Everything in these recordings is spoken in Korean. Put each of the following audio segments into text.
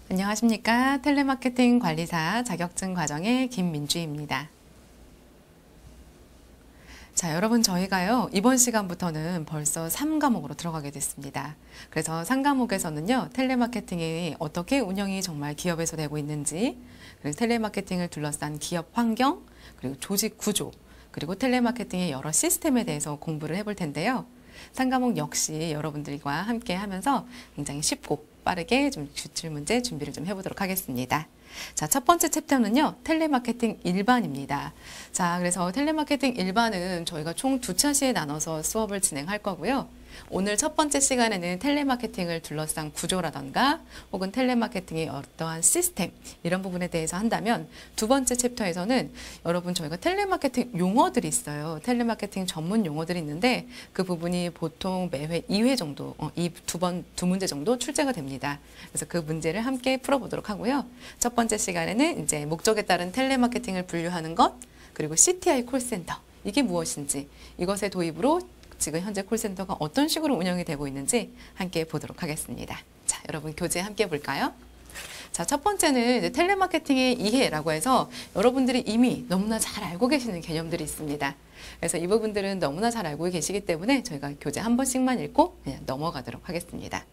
안녕하십니까. 텔레마케팅 관리사 자격증 과정의 김민주입니다. 자, 여러분 저희가요 이번 시간부터는 벌써 3과목으로 들어가게 됐습니다. 그래서 3과목에서는요 텔레마케팅이 어떻게 운영이 정말 기업에서 되고 있는지, 그리고 텔레마케팅을 둘러싼 기업 환경, 그리고 조직 구조, 그리고 텔레마케팅의 여러 시스템에 대해서 공부를 해볼 텐데요. 3과목 역시 여러분들과 함께 하면서 굉장히 쉽고 빠르게 좀 기출문제 준비를 좀 해보도록 하겠습니다. 자, 첫 번째 챕터는요, 텔레마케팅 일반입니다. 자, 그래서 텔레마케팅 일반은 저희가 총 2차시에 나눠서 수업을 진행할 거고요. 오늘 첫 번째 시간에는 텔레마케팅을 둘러싼 구조라던가 혹은 텔레마케팅의 어떠한 시스템 이런 부분에 대해서 한다면, 두 번째 챕터에서는 여러분 저희가 텔레마케팅 용어들이 있어요. 텔레마케팅 전문 용어들이 있는데 그 부분이 보통 매회 2회 정도, 두 문제 정도 출제가 됩니다. 그래서 그 문제를 함께 풀어보도록 하고요. 첫 번째 시간에는 이제 목적에 따른 텔레마케팅을 분류하는 것, 그리고 CTI 콜센터 이게 무엇인지, 이것의 도입으로 지금 현재 콜센터가 어떤 식으로 운영이 되고 있는지 함께 보도록 하겠습니다. 자, 여러분 교재 함께 볼까요? 자, 첫 번째는 이제 텔레마케팅의 이해라고 해서 여러분들이 이미 너무나 잘 알고 계시는 개념들이 있습니다. 그래서 이 부분들은 너무나 잘 알고 계시기 때문에 저희가 교재 한 번씩만 읽고 그냥 넘어가도록 하겠습니다.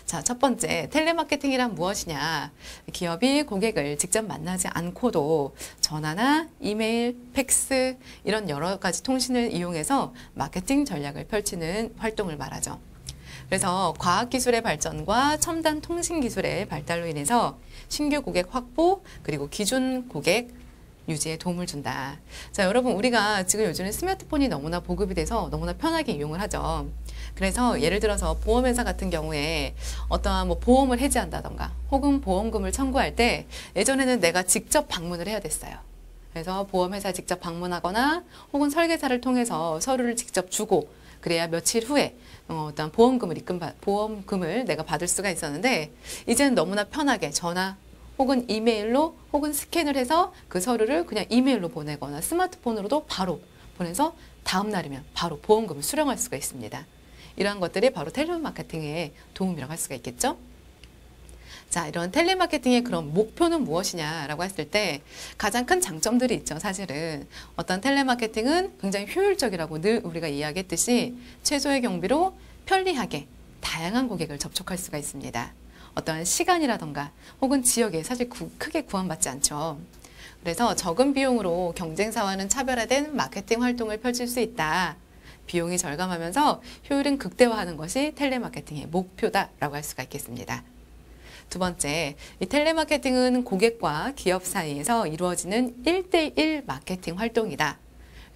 자, 첫 번째, 텔레마케팅이란 무엇이냐? 기업이 고객을 직접 만나지 않고도 전화나 이메일, 팩스 이런 여러 가지 통신을 이용해서 마케팅 전략을 펼치는 활동을 말하죠. 그래서 과학기술의 발전과 첨단 통신기술의 발달로 인해서 신규 고객 확보, 그리고 기존 고객 유지에 도움을 준다. 자, 여러분 우리가 지금 요즘에 스마트폰이 너무나 보급이 돼서 너무나 편하게 이용을 하죠. 그래서 예를 들어서 보험회사 같은 경우에 어떠한 뭐 보험을 해지한다던가 혹은 보험금을 청구할 때 예전에는 내가 직접 방문을 해야 됐어요. 그래서 보험회사 직접 방문하거나 혹은 설계사를 통해서 서류를 직접 주고 그래야 며칠 후에 어떤 보험금을 내가 받을 수가 있었는데, 이제는 너무나 편하게 전화 혹은 이메일로 혹은 스캔을 해서 그 서류를 그냥 이메일로 보내거나 스마트폰으로도 바로 보내서 다음 날이면 바로 보험금을 수령할 수가 있습니다. 이러한 것들이 바로 텔레마케팅의 도움이라고 할 수가 있겠죠. 자, 이런 텔레마케팅의 그런 목표는 무엇이냐라고 했을 때 가장 큰 장점들이 있죠. 사실은 어떤 텔레마케팅은 굉장히 효율적이라고 늘 우리가 이야기했듯이 최소의 경비로 편리하게 다양한 고객을 접촉할 수가 있습니다. 어떠한 시간이라던가 혹은 지역에 사실 크게 구원받지 않죠. 그래서 적은 비용으로 경쟁사와는 차별화된 마케팅 활동을 펼칠 수 있다. 비용이 절감하면서 효율은 극대화하는 것이 텔레마케팅의 목표다라고 할 수가 있겠습니다. 두 번째, 이 텔레마케팅은 고객과 기업 사이에서 이루어지는 1대1 마케팅 활동이다.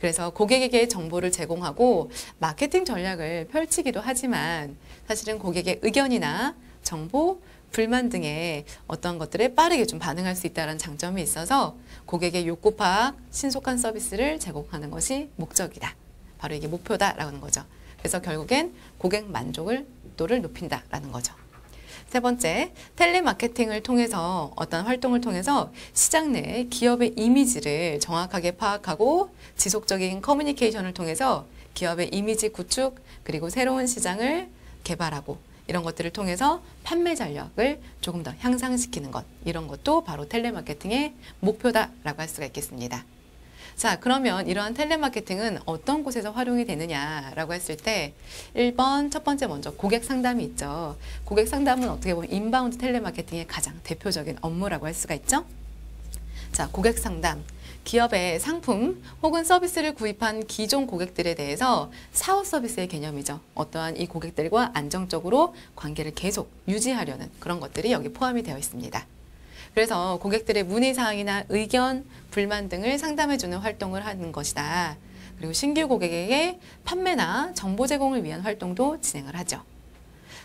그래서 고객에게 정보를 제공하고 마케팅 전략을 펼치기도 하지만 사실은 고객의 의견이나 정보, 불만 등의 어떤 것들에 빠르게 좀 반응할 수 있다는 장점이 있어서 고객의 욕구 파악, 신속한 서비스를 제공하는 것이 목적이다. 바로 이게 목표다라는 거죠. 그래서 결국엔 고객 만족도를 높인다라는 거죠. 세 번째, 텔레마케팅을 통해서 어떤 활동을 통해서 시장 내 기업의 이미지를 정확하게 파악하고 지속적인 커뮤니케이션을 통해서 기업의 이미지 구축, 그리고 새로운 시장을 개발하고 이런 것들을 통해서 판매 전략을 조금 더 향상시키는 것, 이런 것도 바로 텔레마케팅의 목표다라고 할 수가 있겠습니다. 자, 그러면 이러한 텔레마케팅은 어떤 곳에서 활용이 되느냐라고 했을 때 1번 첫 번째 먼저 고객 상담이 있죠. 고객 상담은 어떻게 보면 인바운드 텔레마케팅의 가장 대표적인 업무라고 할 수가 있죠. 자, 고객 상담. 기업의 상품 혹은 서비스를 구입한 기존 고객들에 대해서 사후 서비스의 개념이죠. 어떠한 이 고객들과 안정적으로 관계를 계속 유지하려는 그런 것들이 여기 포함이 되어 있습니다. 그래서 고객들의 문의사항이나 의견, 불만 등을 상담해주는 활동을 하는 것이다. 그리고 신규 고객에게 판매나 정보 제공을 위한 활동도 진행을 하죠.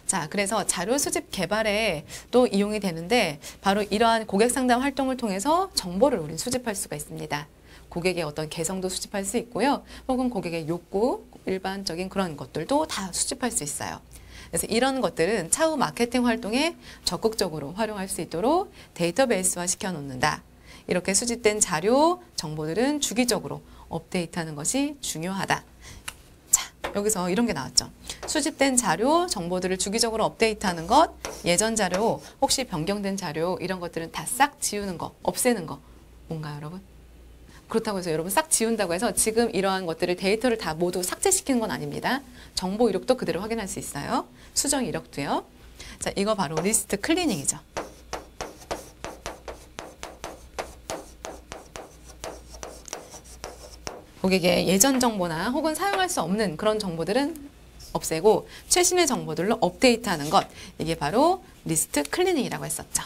자, 그래서 자료 수집 개발에 또 이용이 되는데 바로 이러한 고객 상담 활동을 통해서 정보를 우리는 수집할 수가 있습니다. 고객의 어떤 개성도 수집할 수 있고요. 혹은 고객의 욕구, 일반적인 그런 것들도 다 수집할 수 있어요. 그래서 이런 것들은 차후 마케팅 활동에 적극적으로 활용할 수 있도록 데이터베이스화 시켜 놓는다. 이렇게 수집된 자료, 정보들은 주기적으로 업데이트하는 것이 중요하다. 자, 여기서 이런 게 나왔죠. 수집된 자료, 정보들을 주기적으로 업데이트하는 것, 예전 자료, 혹시 변경된 자료 이런 것들은 다 싹 지우는 거, 없애는 거. 뭔가요, 여러분? 그렇다고 해서 여러분 싹 지운다고 해서 지금 이러한 것들을 데이터를 다 모두 삭제시키는 건 아닙니다. 정보 이력도 그대로 확인할 수 있어요. 수정 이력도요. 자, 이거 바로 리스트 클리닝이죠. 고객의 예전 정보나 혹은 사용할 수 없는 그런 정보들은 없애고 최신의 정보들로 업데이트하는 것. 이게 바로 리스트 클리닝이라고 했었죠.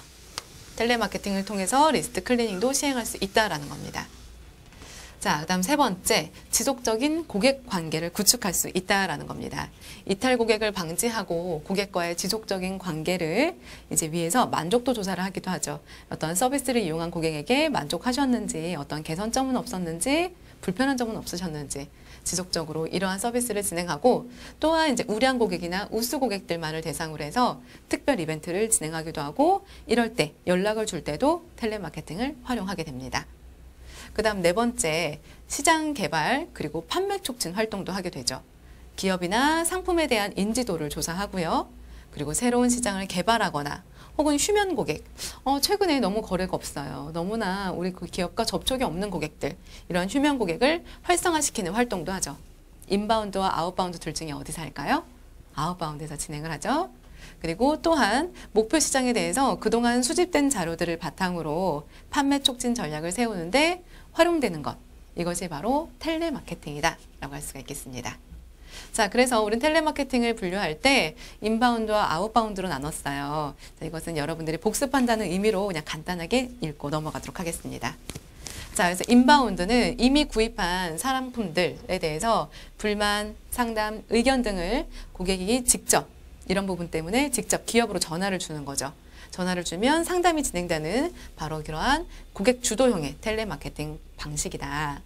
텔레마케팅을 통해서 리스트 클리닝도 시행할 수 있다라는 겁니다. 자, 그다음 세 번째, 지속적인 고객 관계를 구축할 수 있다라는 겁니다. 이탈 고객을 방지하고 고객과의 지속적인 관계를 이제 위해서 만족도 조사를 하기도 하죠. 어떤 서비스를 이용한 고객에게 만족하셨는지, 어떤 개선점은 없었는지, 불편한 점은 없으셨는지 지속적으로 이러한 서비스를 진행하고 또한 이제 우량 고객이나 우수 고객들만을 대상으로 해서 특별 이벤트를 진행하기도 하고 이럴 때 연락을 줄 때도 텔레마케팅을 활용하게 됩니다. 그 다음 네 번째, 시장 개발 그리고 판매 촉진 활동도 하게 되죠. 기업이나 상품에 대한 인지도를 조사하고요. 그리고 새로운 시장을 개발하거나 혹은 휴면 고객, 최근에 너무 거래가 없어요. 너무나 우리 그 기업과 접촉이 없는 고객들, 이런 휴면 고객을 활성화시키는 활동도 하죠. 인바운드와 아웃바운드 둘 중에 어디서 할까요? 아웃바운드에서 진행을 하죠. 그리고 또한 목표 시장에 대해서 그동안 수집된 자료들을 바탕으로 판매 촉진 전략을 세우는데 활용되는 것, 이것이 바로 텔레마케팅이다 라고 할 수가 있겠습니다. 자, 그래서 우린 텔레마케팅을 분류할 때 인바운드와 아웃바운드로 나눴어요. 자, 이것은 여러분들이 복습한다는 의미로 그냥 간단하게 읽고 넘어가도록 하겠습니다. 자, 그래서 인바운드는 이미 구입한 사람품들에 대해서 불만, 상담, 의견 등을 고객이 직접 이런 부분 때문에 직접 기업으로 전화를 주는 거죠. 전화를 주면 상담이 진행되는 바로 그러한 고객 주도형의 텔레마케팅 방식이다.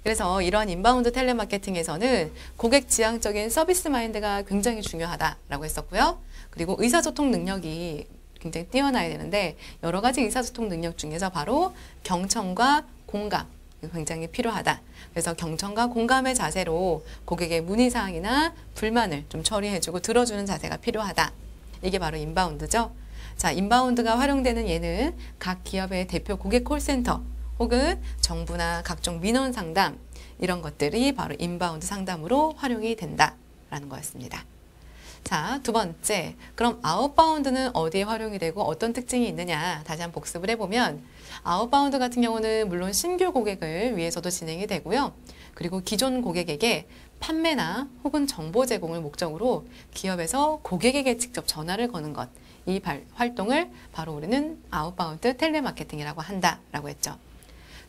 그래서 이러한 인바운드 텔레마케팅에서는 고객 지향적인 서비스 마인드가 굉장히 중요하다라고 했었고요. 그리고 의사소통 능력이 굉장히 뛰어나야 되는데 여러 가지 의사소통 능력 중에서 바로 경청과 공감, 굉장히 필요하다. 그래서 경청과 공감의 자세로 고객의 문의사항이나 불만을 좀 처리해주고 들어주는 자세가 필요하다. 이게 바로 인바운드죠. 자, 인바운드가 활용되는 예는 각 기업의 대표 고객 콜센터 혹은 정부나 각종 민원 상담 이런 것들이 바로 인바운드 상담으로 활용이 된다라는 거였습니다. 자, 두 번째, 그럼 아웃바운드는 어디에 활용이 되고 어떤 특징이 있느냐 다시 한번 복습을 해보면 아웃바운드 같은 경우는 물론 신규 고객을 위해서도 진행이 되고요. 그리고 기존 고객에게 판매나 혹은 정보 제공을 목적으로 기업에서 고객에게 직접 전화를 거는 것, 이 활동을 바로 우리는 아웃바운드 텔레마케팅이라고 한다라고 했죠.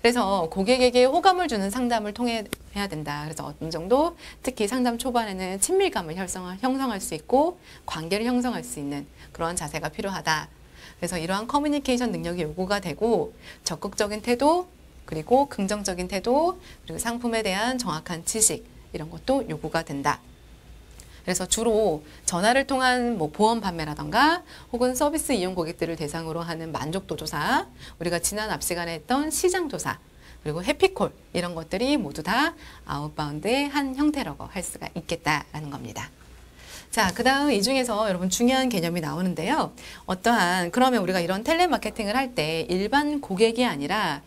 그래서 고객에게 호감을 주는 상담을 통해 해야 된다. 그래서 어느 정도 특히 상담 초반에는 친밀감을 형성할 수 있고 관계를 형성할 수 있는 그런 자세가 필요하다. 그래서 이러한 커뮤니케이션 능력이 요구가 되고 적극적인 태도, 그리고 긍정적인 태도, 그리고 상품에 대한 정확한 지식 이런 것도 요구가 된다. 그래서 주로 전화를 통한 뭐 보험 판매라던가 혹은 서비스 이용 고객들을 대상으로 하는 만족도 조사, 우리가 지난 앞 시간에 했던 시장 조사, 그리고 해피콜 이런 것들이 모두 다 아웃바운드의 한 형태라고 할 수가 있겠다라는 겁니다. 자, 그 다음 이 중에서 여러분 중요한 개념이 나오는데요. 그러면 우리가 이런 텔레마케팅을 할 때 일반 고객이 아니라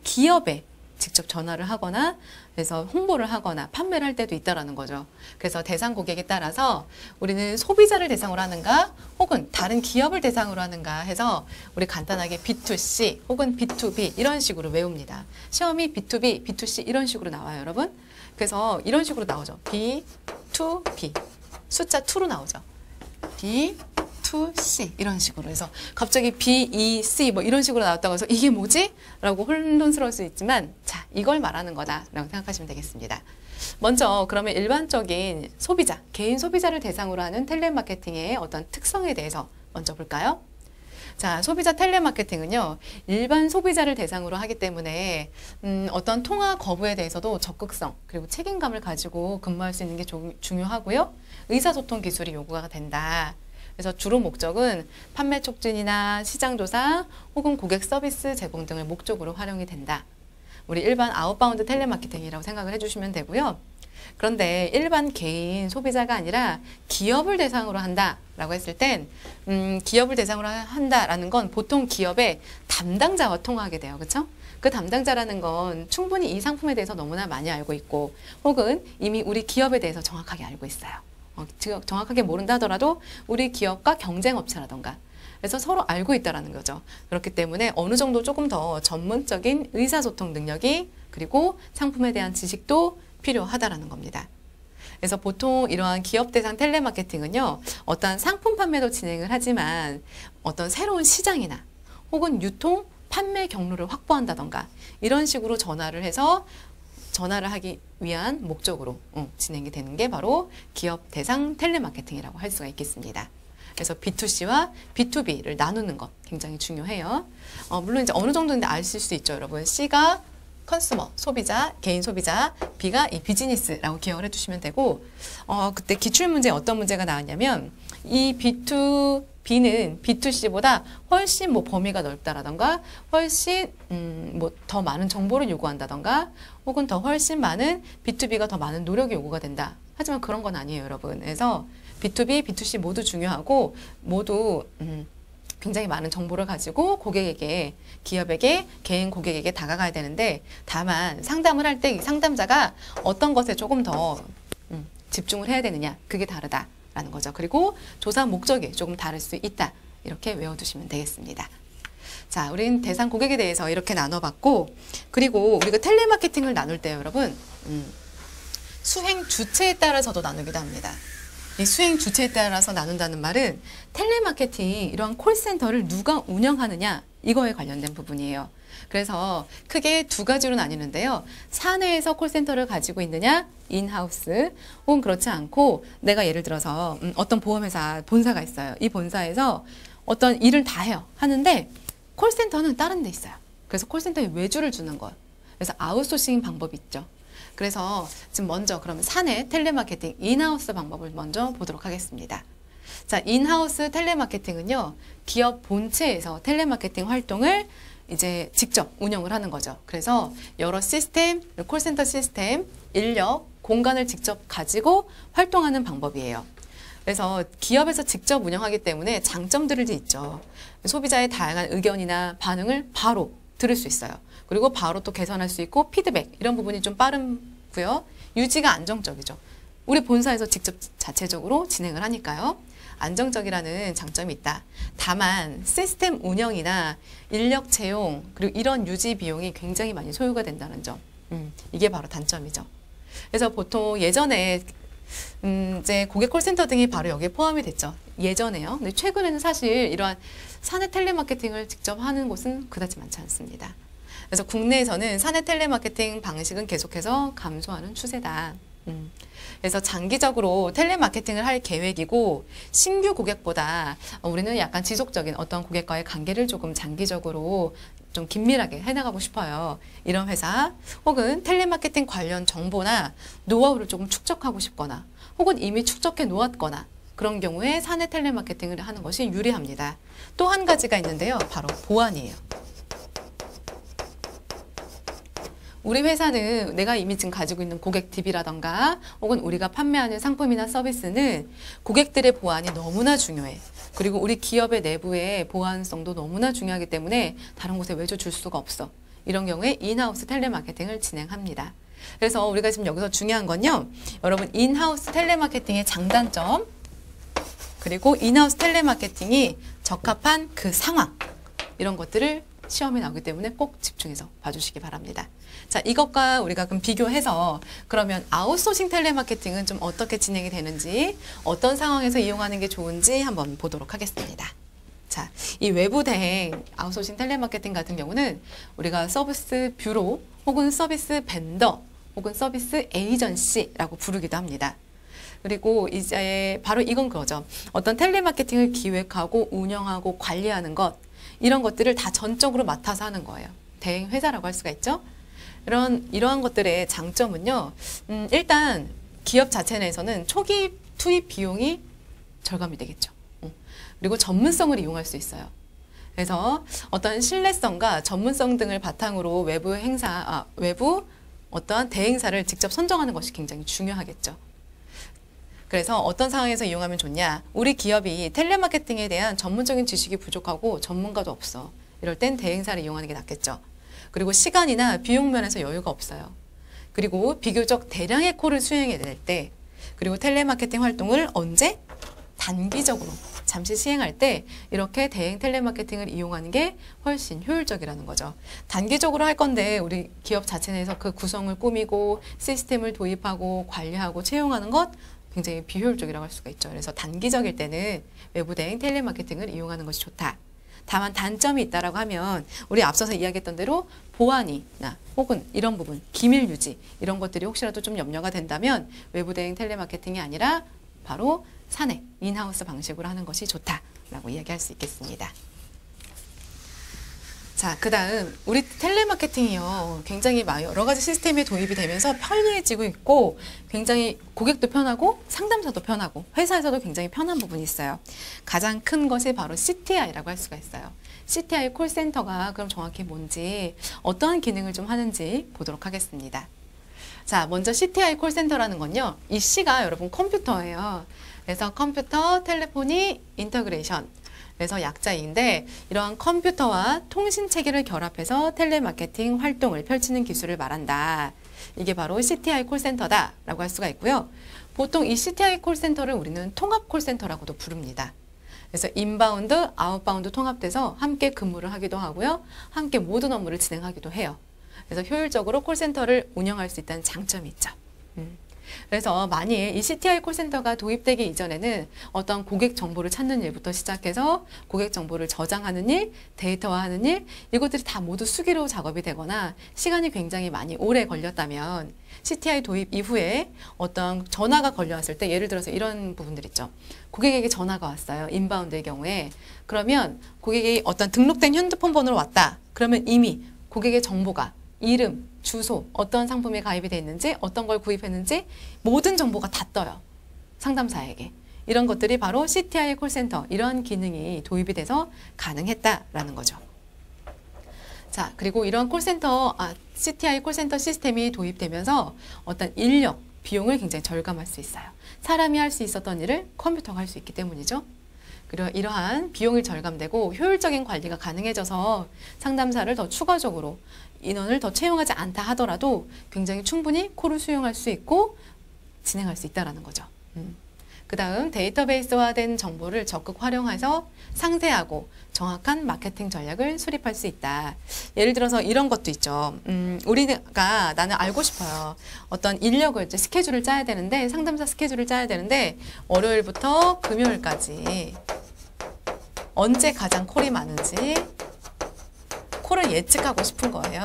기업에 직접 전화를 하거나 그래서 홍보를 하거나 판매를 할 때도 있다라는 거죠. 그래서 대상 고객에 따라서 우리는 소비자를 대상으로 하는가 혹은 다른 기업을 대상으로 하는가 해서 우리 간단하게 B2C 혹은 B2B 이런 식으로 외웁니다. 시험이 B2B, B2C 이런 식으로 나와요, 여러분. 그래서 이런 식으로 나오죠. B2B 숫자 2로 나오죠. B2C 이런 식으로 해서 갑자기 BEC 뭐 이런 식으로 나왔다고 해서 이게 뭐지? 라고 혼돈스러울 수 있지만 자, 이걸 말하는 거다라고 생각하시면 되겠습니다. 먼저 그러면 일반적인 소비자, 개인 소비자를 대상으로 하는 텔레마케팅의 어떤 특성에 대해서 먼저 볼까요? 자, 소비자 텔레마케팅은요, 일반 소비자를 대상으로 하기 때문에 어떤 통화 거부에 대해서도 적극성 그리고 책임감을 가지고 근무할 수 있는 게 중요하고요. 의사소통 기술이 요구가 된다. 그래서 주로 목적은 판매 촉진이나 시장 조사 혹은 고객 서비스 제공 등을 목적으로 활용이 된다. 우리 일반 아웃바운드 텔레마케팅이라고 생각을 해주시면 되고요. 그런데 일반 개인 소비자가 아니라 기업을 대상으로 한다라고 했을 땐 기업을 대상으로 한다라는 건 보통 기업의 담당자와 통화하게 돼요. 그렇죠? 그 담당자라는 건 충분히 이 상품에 대해서 너무나 많이 알고 있고 혹은 이미 우리 기업에 대해서 정확하게 알고 있어요. 정확하게 모른다 하더라도 우리 기업과 경쟁업체라던가 그래서 서로 알고 있다라는 거죠. 그렇기 때문에 어느 정도 조금 더 전문적인 의사소통 능력이 그리고 상품에 대한 지식도 필요하다라는 겁니다. 그래서 보통 이러한 기업 대상 텔레마케팅은요. 어떠한 상품 판매도 진행을 하지만 어떤 새로운 시장이나 혹은 유통, 판매 경로를 확보한다던가 이런 식으로 전화를 해서 전화를 하기 위한 목적으로 진행이 되는 게 바로 기업 대상 텔레마케팅이라고 할 수가 있겠습니다. 그래서 B2C와 B2B를 나누는 것 굉장히 중요해요. 물론 이제 어느 정도인지 아실 수 있죠, 여러분. C가 컨슈머, 소비자, 개인 소비자, B가 이 비즈니스라고 기억을 해주시면 되고, 그때 기출문제에 어떤 문제가 나왔냐면, 이 B2B는 B2C보다 훨씬 뭐 범위가 넓다라던가, 훨씬 뭐 더 많은 정보를 요구한다던가, 혹은 더 훨씬 많은 B2B가 더 많은 노력이 요구가 된다. 하지만 그런 건 아니에요, 여러분. 그래서 B2B, B2C 모두 중요하고, 모두 굉장히 많은 정보를 가지고 고객에게, 기업에게, 개인 고객에게 다가가야 되는데 다만 상담을 할 때 이 상담자가 어떤 것에 조금 더 집중을 해야 되느냐 그게 다르다라는 거죠. 그리고 조사 목적이 조금 다를 수 있다. 이렇게 외워두시면 되겠습니다. 자, 우린 대상 고객에 대해서 이렇게 나눠봤고 그리고 우리가 텔레마케팅을 나눌 때 여러분 수행 주체에 따라서도 나누기도 합니다. 이 수행 주체에 따라서 나눈다는 말은 텔레마케팅 이러한 콜센터를 누가 운영하느냐 이거에 관련된 부분이에요. 그래서 크게 두 가지로 나뉘는데요. 사내에서 콜센터를 가지고 있느냐 인하우스 혹은 그렇지 않고 내가 예를 들어서 어떤 보험회사 본사가 있어요. 이 본사에서 어떤 일을 다 해요. 하는데 콜센터는 다른 데 있어요. 그래서 콜센터에 외주를 주는 거예요. 그래서 아웃소싱 방법이 있죠. 그래서 지금 먼저 그러면 사내 텔레마케팅 인하우스 방법을 먼저 보도록 하겠습니다. 자, 인하우스 텔레마케팅은요. 기업 본체에서 텔레마케팅 활동을 이제 직접 운영을 하는 거죠. 그래서 여러 시스템, 콜센터 시스템, 인력, 공간을 직접 가지고 활동하는 방법이에요. 그래서 기업에서 직접 운영하기 때문에 장점들이 있죠. 소비자의 다양한 의견이나 반응을 바로 들을 수 있어요. 그리고 바로 또 개선할 수 있고 피드백 이런 부분이 좀 빠르고요. 유지가 안정적이죠. 우리 본사에서 직접 자체적으로 진행을 하니까요. 안정적이라는 장점이 있다. 다만 시스템 운영이나 인력 채용 그리고 이런 유지 비용이 굉장히 많이 소요가 된다는 점. 이게 바로 단점이죠. 그래서 보통 예전에 이제 고객 콜센터 등이 바로 여기에 포함이 됐죠. 예전에요. 근데 최근에는 사실 이러한 사내 텔레마케팅을 직접 하는 곳은 그다지 많지 않습니다. 그래서 국내에서는 사내 텔레마케팅 방식은 계속해서 감소하는 추세다. 그래서 장기적으로 텔레마케팅을 할 계획이고 신규 고객보다 우리는 약간 지속적인 어떤 고객과의 관계를 조금 장기적으로 좀 긴밀하게 해나가고 싶어요. 이런 회사 혹은 텔레마케팅 관련 정보나 노하우를 조금 축적하고 싶거나 혹은 이미 축적해 놓았거나 그런 경우에 사내 텔레마케팅을 하는 것이 유리합니다. 또 한 가지가 있는데요. 바로 보안이에요. 우리 회사는 내가 이미 지금 가지고 있는 고객 DB라던가 혹은 우리가 판매하는 상품이나 서비스는 고객들의 보안이 너무나 중요해. 그리고 우리 기업의 내부의 보안성도 너무나 중요하기 때문에 다른 곳에 외주 줄 수가 없어. 이런 경우에 인하우스 텔레마케팅을 진행합니다. 그래서 우리가 지금 여기서 중요한 건요. 여러분 인하우스 텔레마케팅의 장단점 그리고 인하우스 텔레마케팅이 적합한 그 상황 이런 것들을 시험에 나오기 때문에 꼭 집중해서 봐주시기 바랍니다. 자, 이것과 우리가 그럼 비교해서 그러면 아웃소싱 텔레마케팅은 좀 어떻게 진행이 되는지 어떤 상황에서 이용하는 게 좋은지 한번 보도록 하겠습니다. 자, 이 외부 대행 아웃소싱 텔레마케팅 같은 경우는 우리가 서비스 뷰로 혹은 서비스 벤더 혹은 서비스 에이전시라고 부르기도 합니다. 그리고 이제 바로 이건 그거죠. 어떤 텔레마케팅을 기획하고 운영하고 관리하는 것 이런 것들을 다 전적으로 맡아서 하는 거예요. 대행 회사라고 할 수가 있죠. 이러한 것들의 장점은요. 일단 기업 자체 내에서는 초기 투입 비용이 절감이 되겠죠. 그리고 전문성을 이용할 수 있어요. 그래서 어떤 신뢰성과 전문성 등을 바탕으로 외부 어떠한 대행사를 직접 선정하는 것이 굉장히 중요하겠죠. 그래서 어떤 상황에서 이용하면 좋냐? 우리 기업이 텔레마케팅에 대한 전문적인 지식이 부족하고 전문가도 없어. 이럴 땐 대행사를 이용하는 게 낫겠죠. 그리고 시간이나 비용 면에서 여유가 없어요. 그리고 비교적 대량의 콜을 수행해야 될 때, 그리고 텔레마케팅 활동을 언제? 단기적으로 잠시 시행할 때 이렇게 대행 텔레마케팅을 이용하는 게 훨씬 효율적이라는 거죠. 단기적으로 할 건데 우리 기업 자체 내에서 그 구성을 꾸미고 시스템을 도입하고 관리하고 채용하는 것 굉장히 비효율적이라고 할 수가 있죠. 그래서 단기적일 때는 외부 대행 텔레마케팅을 이용하는 것이 좋다. 다만 단점이 있다라고 하면 우리 앞서서 이야기했던 대로 보안이나 혹은 이런 부분, 기밀 유지 이런 것들이 혹시라도 좀 염려가 된다면 외부 대행 텔레마케팅이 아니라 바로 사내, 인하우스 방식으로 하는 것이 좋다라고 이야기할 수 있겠습니다. 자, 그 다음 우리 텔레마케팅이요. 굉장히 여러 가지 시스템이 도입이 되면서 편리해지고 있고 굉장히 고객도 편하고 상담사도 편하고 회사에서도 굉장히 편한 부분이 있어요. 가장 큰 것이 바로 CTI라고 할 수가 있어요. CTI 콜센터가 그럼 정확히 뭔지 어떠한 기능을 좀 하는지 보도록 하겠습니다. 자, 먼저 CTI 콜센터라는 건요. 이 C가 여러분 컴퓨터예요. 그래서 컴퓨터, 텔레포니, 인터그레이션. 그래서 약자인데 이러한 컴퓨터와 통신 체계를 결합해서 텔레마케팅 활동을 펼치는 기술을 말한다. 이게 바로 CTI 콜센터다라고 할 수가 있고요. 보통 이 CTI 콜센터를 우리는 통합 콜센터라고도 부릅니다. 그래서 인바운드, 아웃바운드 통합돼서 함께 근무를 하기도 하고요. 함께 모든 업무를 진행하기도 해요. 그래서 효율적으로 콜센터를 운영할 수 있다는 장점이 있죠. 그래서 만일 이 CTI 콜센터가 도입되기 이전에는 어떤 고객 정보를 찾는 일부터 시작해서 고객 정보를 저장하는 일, 데이터화하는 일, 이것들이 다 모두 수기로 작업이 되거나 시간이 굉장히 많이 오래 걸렸다면 CTI 도입 이후에 어떤 전화가 걸려왔을 때 예를 들어서 이런 부분들 있죠. 고객에게 전화가 왔어요. 인바운드의 경우에. 그러면 고객이 어떤 등록된 핸드폰 번호로 왔다. 그러면 이미 고객의 정보가 이름, 주소, 어떤 상품이 가입이 돼 있는지, 어떤 걸 구입했는지 모든 정보가 다 떠요. 상담사에게. 이런 것들이 바로 CTI 콜센터, 이런 기능이 도입이 돼서 가능했다라는 거죠. 자, 그리고 이런 CTI 콜센터 시스템이 도입되면서 어떤 인력, 비용을 굉장히 절감할 수 있어요. 사람이 할 수 있었던 일을 컴퓨터가 할 수 있기 때문이죠. 그리고 이러한 비용이 절감되고 효율적인 관리가 가능해져서 상담사를 더 추가적으로 인원을 더 채용하지 않다 하더라도 굉장히 충분히 콜을 수용할 수 있고 진행할 수 있다는 거죠. 그 다음 데이터베이스화된 정보를 적극 활용해서 상세하고 정확한 마케팅 전략을 수립할 수 있다. 예를 들어서 이런 것도 있죠. 우리가 나는 알고 싶어요. 어떤 인력을 이제 스케줄을 짜야 되는데 상담사 스케줄을 짜야 되는데 월요일부터 금요일까지 언제 가장 콜이 많은지 콜을 예측하고 싶은 거예요.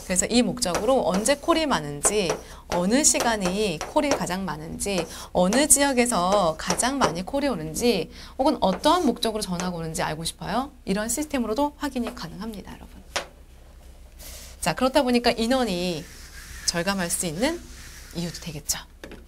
그래서 이 목적으로 언제 콜이 많은지, 어느 시간이 콜이 가장 많은지, 어느 지역에서 가장 많이 콜이 오는지, 혹은 어떠한 목적으로 전화가 오는지 알고 싶어요. 이런 시스템으로도 확인이 가능합니다, 여러분. 자, 그렇다 보니까 인원이 절감할 수 있는 이유도 되겠죠.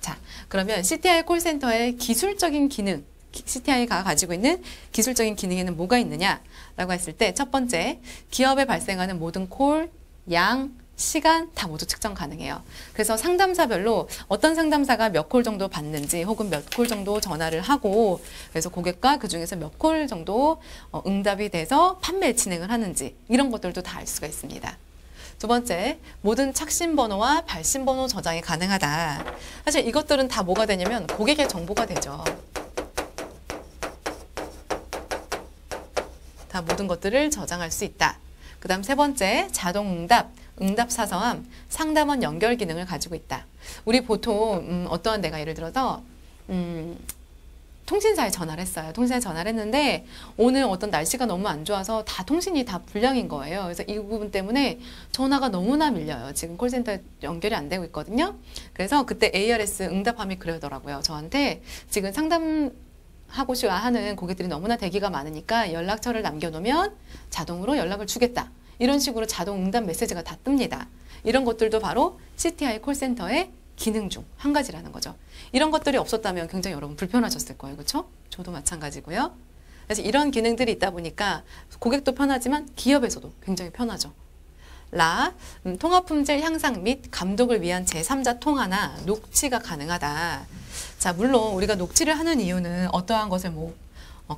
자, 그러면 CTI 콜센터의 기술적인 기능, CTI가 가지고 있는 기술적인 기능에는 뭐가 있느냐라고 했을 때 첫 번째, 기업에 발생하는 모든 콜, 양, 시간 다 모두 측정 가능해요. 그래서 상담사별로 어떤 상담사가 몇 콜 정도 받는지 혹은 몇 콜 정도 전화를 하고 그래서 고객과 그중에서 몇 콜 정도 응답이 돼서 판매 진행을 하는지 이런 것들도 다 알 수가 있습니다. 두 번째, 모든 착신 번호와 발신 번호 저장이 가능하다. 사실 이것들은 다 뭐가 되냐면 고객의 정보가 되죠. 다 모든 것들을 저장할 수 있다. 그 다음 세 번째, 자동 응답, 응답 사서함, 상담원 연결 기능을 가지고 있다. 우리 보통 어떠한 내가 예를 들어서 통신사에 전화를 했어요. 통신사에 전화를 했는데 오늘 어떤 날씨가 너무 안 좋아서 다 통신이 다 불량인 거예요. 그래서 이 부분 때문에 전화가 너무나 밀려요. 지금 콜센터에 연결이 안 되고 있거든요. 그래서 그때 ARS 응답함이 그러더라고요. 저한테 지금 상담하고 싶어 하는 고객들이 너무나 대기가 많으니까 연락처를 남겨놓으면 자동으로 연락을 주겠다. 이런 식으로 자동 응답 메시지가 다 뜹니다. 이런 것들도 바로 CTI 콜센터의 기능 중 한 가지라는 거죠. 이런 것들이 없었다면 굉장히 여러분 불편하셨을 거예요. 그렇죠? 저도 마찬가지고요. 그래서 이런 기능들이 있다 보니까 고객도 편하지만 기업에서도 굉장히 편하죠. 통합품질 향상 및 감독을 위한 제3자 통화나 녹취가 가능하다. 자, 물론 우리가 녹취를 하는 이유는 어떠한 것을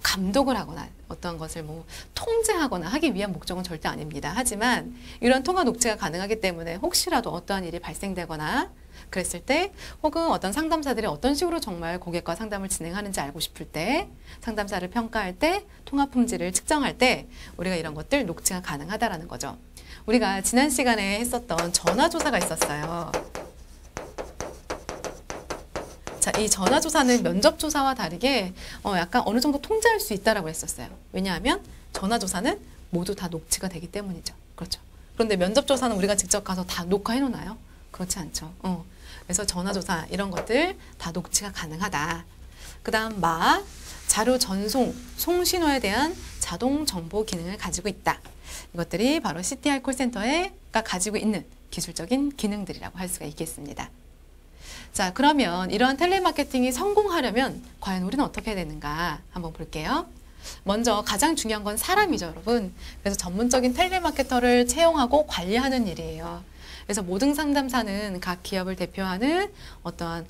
감독을 하거나 어떠한 것을 통제하거나 하기 위한 목적은 절대 아닙니다. 하지만 이런 통화 녹취가 가능하기 때문에 혹시라도 어떠한 일이 발생되거나 그랬을 때 혹은 어떤 상담사들이 어떤 식으로 정말 고객과 상담을 진행하는지 알고 싶을 때 상담사를 평가할 때 통화 품질을 측정할 때 우리가 이런 것들 녹취가 가능하다라는 거죠. 우리가 지난 시간에 했었던 전화조사가 있었어요. 자, 이 전화조사는 면접조사와 다르게 약간 어느 정도 통제할 수 있다라고 했었어요. 왜냐하면 전화조사는 모두 다 녹취가 되기 때문이죠. 그렇죠. 그런데 면접조사는 우리가 직접 가서 다 녹화해 놓나요? 그렇지 않죠. 그래서 전화조사 이런 것들 다 녹취가 가능하다. 그 다음 자료 전송, 송신호에 대한 자동 정보 기능을 가지고 있다. 이것들이 바로 CTR 콜센터가 가지고 있는 기술적인 기능들이라고 할 수가 있겠습니다. 자, 그러면 이러한 텔레마케팅이 성공하려면 과연 우리는 어떻게 해야 되는가 한번 볼게요. 먼저 가장 중요한 건 사람이죠, 여러분. 그래서 전문적인 텔레마케터를 채용하고 관리하는 일이에요. 그래서 모든 상담사는 각 기업을 대표하는 어떠한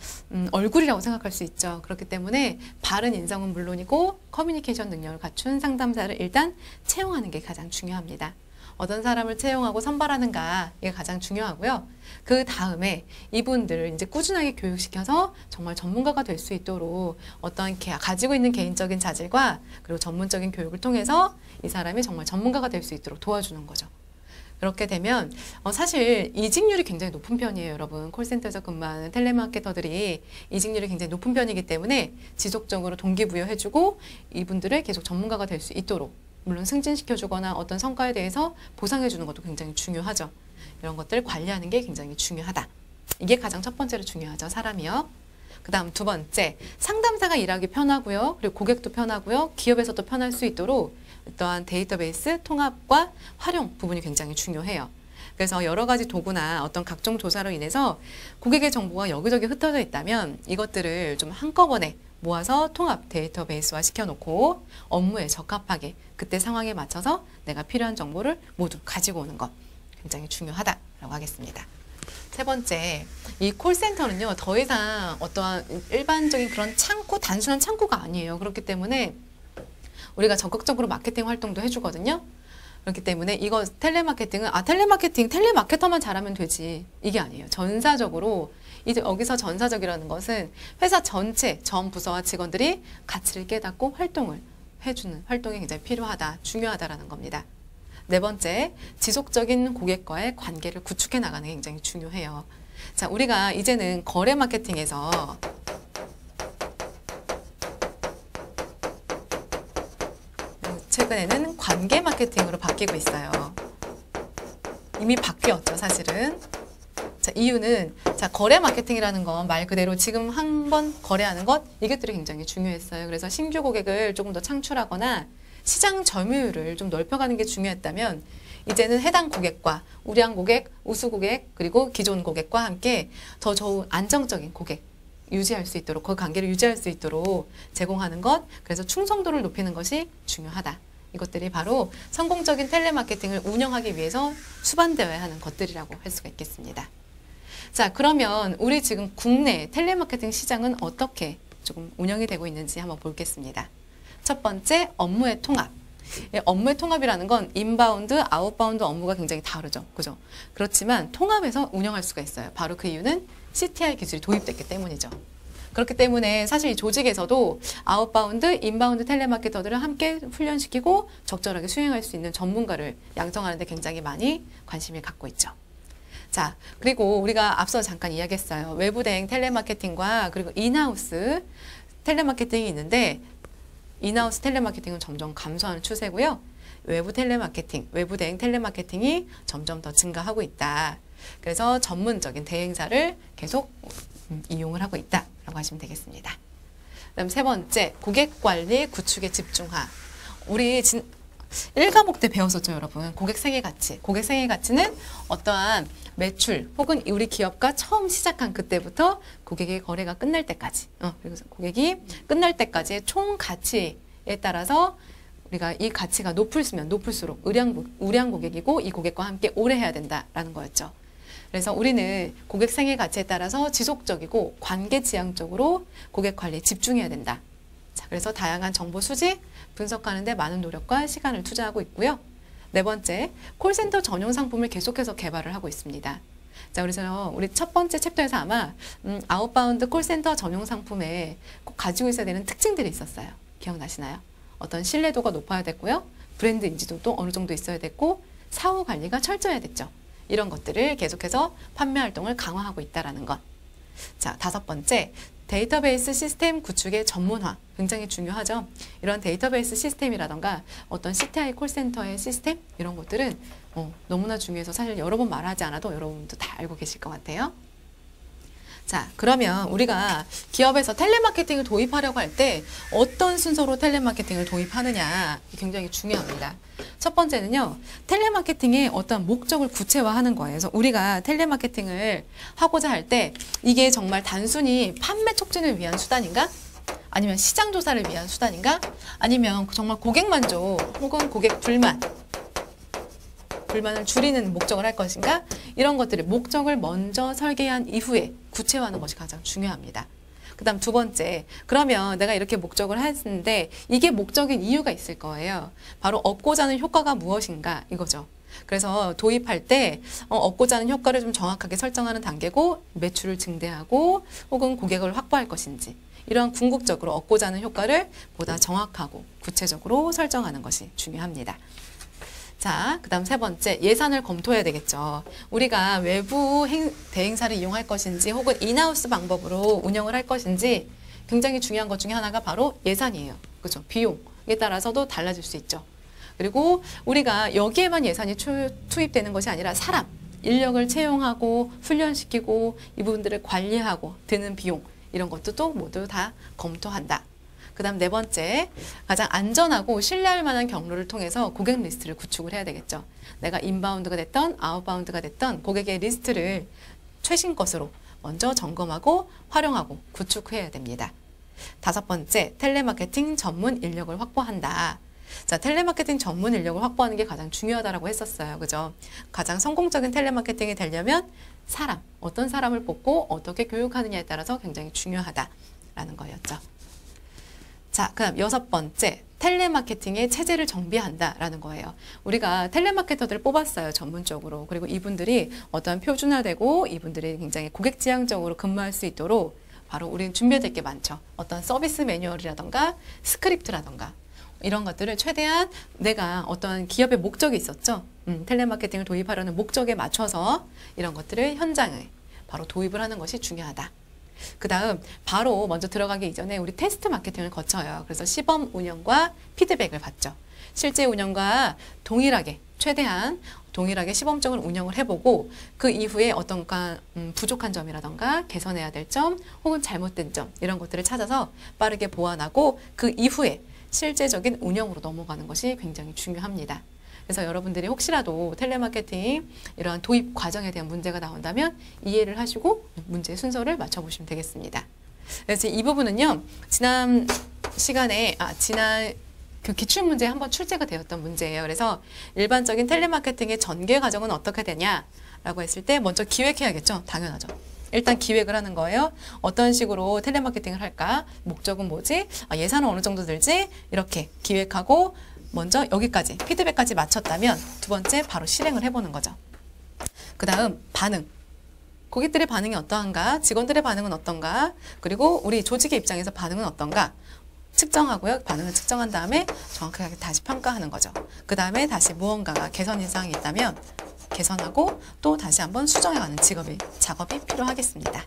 얼굴이라고 생각할 수 있죠. 그렇기 때문에 바른 인성은 물론이고 커뮤니케이션 능력을 갖춘 상담사를 일단 채용하는 게 가장 중요합니다. 어떤 사람을 채용하고 선발하는가 이게 가장 중요하고요. 그 다음에 이분들을 이제 꾸준하게 교육시켜서 정말 전문가가 될 수 있도록 어떤 가지고 있는 개인적인 자질과 그리고 전문적인 교육을 통해서 이 사람이 정말 전문가가 될 수 있도록 도와주는 거죠. 그렇게 되면 사실 이직률이 굉장히 높은 편이에요, 여러분. 콜센터에서 근무하는 텔레마케터들이 이직률이 굉장히 높은 편이기 때문에 지속적으로 동기부여해주고 이분들을 계속 전문가가 될 수 있도록 물론 승진시켜주거나 어떤 성과에 대해서 보상해주는 것도 굉장히 중요하죠. 이런 것들을 관리하는 게 굉장히 중요하다. 이게 가장 첫 번째로 중요하죠, 사람이요. 그 다음 두 번째, 상담사가 일하기 편하고요. 그리고 고객도 편하고요. 기업에서도 편할 수 있도록 또한 데이터베이스 통합과 활용 부분이 굉장히 중요해요. 그래서 여러 가지 도구나 어떤 각종 조사로 인해서 고객의 정보가 여기저기 흩어져 있다면 이것들을 좀 한꺼번에 모아서 통합 데이터베이스화 시켜놓고 업무에 적합하게 그때 상황에 맞춰서 내가 필요한 정보를 모두 가지고 오는 것 굉장히 중요하다라고 하겠습니다. 세 번째, 이 콜센터는요, 더 이상 어떠한 일반적인 그런 창구, 단순한 창구가 아니에요. 그렇기 때문에 우리가 적극적으로 마케팅 활동도 해주거든요. 그렇기 때문에 이거 텔레마케팅은 텔레마케터만 잘하면 되지. 이게 아니에요. 전사적으로, 이제 여기서 전사적이라는 것은 회사 전체, 전 부서와 직원들이 가치를 깨닫고 활동을 해주는 활동이 굉장히 필요하다, 중요하다라는 겁니다. 네 번째, 지속적인 고객과의 관계를 구축해 나가는 게 굉장히 중요해요. 자, 우리가 이제는 거래 마케팅에서 최근에는 관계 마케팅으로 바뀌고 있어요. 이미 바뀌었죠, 사실은. 자, 이유는 거래 마케팅이라는 건 말 그대로 지금 한 번 거래하는 것, 이것들이 굉장히 중요했어요. 그래서 신규 고객을 조금 더 창출하거나 시장 점유율을 좀 넓혀가는 게 중요했다면 이제는 해당 고객과 우량 고객, 우수 고객, 그리고 기존 고객과 함께 더 좋은 안정적인 고객 유지할 수 있도록, 그 관계를 유지할 수 있도록 제공하는 것, 그래서 충성도를 높이는 것이 중요하다. 이것들이 바로 성공적인 텔레마케팅을 운영하기 위해서 수반되어야 하는 것들이라고 할 수가 있겠습니다. 자, 그러면 우리 지금 국내 텔레마케팅 시장은 어떻게 조금 운영이 되고 있는지 한번 보겠습니다. 첫 번째, 업무의 통합. 업무의 통합이라는 건 인바운드, 아웃바운드 업무가 굉장히 다르죠. 그죠? 그렇지만 통합해서 운영할 수가 있어요. 바로 그 이유는 CTR 기술이 도입됐기 때문이죠. 그렇기 때문에 사실 이 조직에서도 아웃바운드, 인바운드 텔레마케터들을 함께 훈련시키고 적절하게 수행할 수 있는 전문가를 양성하는 데 굉장히 많이 관심을 갖고 있죠. 자, 그리고 우리가 앞서 잠깐 이야기했어요. 외부 대행 텔레마케팅과 그리고 인하우스 텔레마케팅이 있는데 인하우스 텔레마케팅은 점점 감소하는 추세고요. 외부 텔레마케팅, 외부 대행 텔레마케팅이 점점 더 증가하고 있다. 그래서 전문적인 대행사를 계속 이용을 하고 있다라고 하시면 되겠습니다. 그다음 세 번째, 고객관리 구축에 집중하. 우리 1과목 때 배웠었죠, 여러분. 고객 생애 가치. 고객 생애 가치는 어떠한 매출 혹은 우리 기업과 처음 시작한 그때부터 고객의 거래가 끝날 때까지, 그래서 고객이 끝날 때까지의 총 가치 따라서 우리가 이 가치가 높을수면 높을수록 우량 고객이고 이 고객과 함께 오래 해야 된다라는 거였죠. 그래서 우리는 고객 생애 가치에 따라서 지속적이고 관계 지향적으로 고객 관리에 집중해야 된다. 자, 그래서 다양한 정보 수집, 분석하는 데 많은 노력과 시간을 투자하고 있고요. 네 번째, 콜센터 전용 상품을 계속해서 개발을 하고 있습니다. 자, 그래서 우리 첫 번째 챕터에서 아마 아웃바운드 콜센터 전용 상품에 꼭 가지고 있어야 되는 특징들이 있었어요. 기억나시나요? 어떤 신뢰도가 높아야 됐고요. 브랜드 인지도도 어느 정도 있어야 됐고 사후 관리가 철저해야 됐죠. 이런 것들을 계속해서 판매 활동을 강화하고 있다는 것. 자, 다섯 번째, 데이터베이스 시스템 구축의 전문화. 굉장히 중요하죠. 이런 데이터베이스 시스템이라던가 어떤 CTI 콜센터의 시스템 이런 것들은 너무나 중요해서 사실 여러 번 말하지 않아도 여러분도 다 알고 계실 것 같아요. 자, 그러면 우리가 기업에서 텔레마케팅을 도입하려고 할 때 어떤 순서로 텔레마케팅을 도입하느냐 굉장히 중요합니다. 첫 번째는요, 텔레마케팅의 어떤 목적을 구체화하는 거예요. 그래서 우리가 텔레마케팅을 하고자 할 때 이게 정말 단순히 판매 촉진을 위한 수단인가? 아니면 시장 조사를 위한 수단인가? 아니면 정말 고객 만족 혹은 고객 불만을 줄이는 목적을 할 것인가? 이런 것들을 목적을 먼저 설계한 이후에 구체화하는 것이 가장 중요합니다. 그 다음 두 번째, 그러면 내가 이렇게 목적을 했는데 이게 목적인 이유가 있을 거예요. 바로 얻고자 하는 효과가 무엇인가 이거죠. 그래서 도입할 때 얻고자 하는 효과를 좀 정확하게 설정하는 단계고 매출을 증대하고 혹은 고객을 확보할 것인지 이런 궁극적으로 얻고자 하는 효과를 보다 정확하고 구체적으로 설정하는 것이 중요합니다. 자, 그 다음 세 번째, 예산을 검토해야 되겠죠. 우리가 외부 대행사를 이용할 것인지 혹은 인하우스 방법으로 운영을 할 것인지 굉장히 중요한 것 중에 하나가 바로 예산이에요. 그죠? 비용에 따라서도 달라질 수 있죠. 그리고 우리가 여기에만 예산이 투입되는 것이 아니라 사람, 인력을 채용하고 훈련시키고 이 부분들을 관리하고 드는 비용 이런 것도 또 모두 다 검토한다. 그 다음 네 번째, 가장 안전하고 신뢰할 만한 경로를 통해서 고객 리스트를 구축을 해야 되겠죠. 내가 인바운드가 됐던 아웃바운드가 됐던 고객의 리스트를 최신 것으로 먼저 점검하고 활용하고 구축해야 됩니다. 다섯 번째, 텔레마케팅 전문 인력을 확보한다. 자, 텔레마케팅 전문 인력을 확보하는 게 가장 중요하다고 했었어요. 그죠? 가장 성공적인 텔레마케팅이 되려면 사람, 어떤 사람을 뽑고 어떻게 교육하느냐에 따라서 굉장히 중요하다라는 거였죠. 자, 그럼 여섯 번째, 텔레마케팅의 체제를 정비한다라는 거예요. 우리가 텔레마케터들을 뽑았어요, 전문적으로. 그리고 이분들이 어떤 표준화되고 이분들이 굉장히 고객 지향적으로 근무할 수 있도록 바로 우리는 준비될 게 많죠. 어떤 서비스 매뉴얼이라던가 스크립트라던가 이런 것들을 최대한 내가 어떤 기업의 목적이 있었죠. 텔레마케팅을 도입하려는 목적에 맞춰서 이런 것들을 현장에 바로 도입을 하는 것이 중요하다. 그 다음 바로 먼저 들어가기 이전에 우리 테스트 마케팅을 거쳐요. 그래서 시범 운영과 피드백을 받죠. 실제 운영과 동일하게 최대한 동일하게 시범적으로 운영을 해보고 그 이후에 어떤 부족한 점이라던가 개선해야 될 점 혹은 잘못된 점 이런 것들을 찾아서 빠르게 보완하고 그 이후에 실제적인 운영으로 넘어가는 것이 굉장히 중요합니다. 그래서 여러분들이 혹시라도 텔레마케팅 이러한 도입 과정에 대한 문제가 나온다면 이해를 하시고 문제 순서를 맞춰보시면 되겠습니다. 그래서 이 부분은요, 지난 시간에 지난 그 기출문제에 한번 출제가 되었던 문제예요. 그래서 일반적인 텔레마케팅의 전개 과정은 어떻게 되냐라고 했을 때 먼저 기획해야겠죠. 당연하죠. 일단 기획을 하는 거예요. 어떤 식으로 텔레마케팅을 할까? 목적은 뭐지? 예산은 어느 정도 들지? 이렇게 기획하고 먼저 여기까지 피드백까지 마쳤다면 두 번째 바로 실행을 해보는 거죠. 그 다음 반응. 고객들의 반응이 어떠한가? 직원들의 반응은 어떤가? 그리고 우리 조직의 입장에서 반응은 어떤가? 측정하고요. 반응을 측정한 다음에 정확하게 다시 평가하는 거죠. 그 다음에 다시 무언가가 개선 사항이 있다면 개선하고 또 다시 한번 수정해가는 작업이 필요하겠습니다.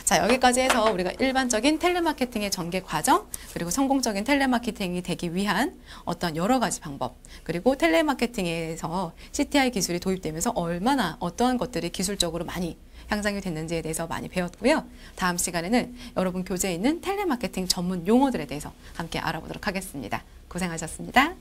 자, 여기까지 해서 우리가 일반적인 텔레마케팅의 전개 과정, 그리고 성공적인 텔레마케팅이 되기 위한 어떤 여러 가지 방법, 그리고 텔레마케팅에서 CTI 기술이 도입되면서 얼마나 어떠한 것들이 기술적으로 많이 향상이 됐는지에 대해서 많이 배웠고요. 다음 시간에는 여러분 교재에 있는 텔레마케팅 전문 용어들에 대해서 함께 알아보도록 하겠습니다. 고생하셨습니다.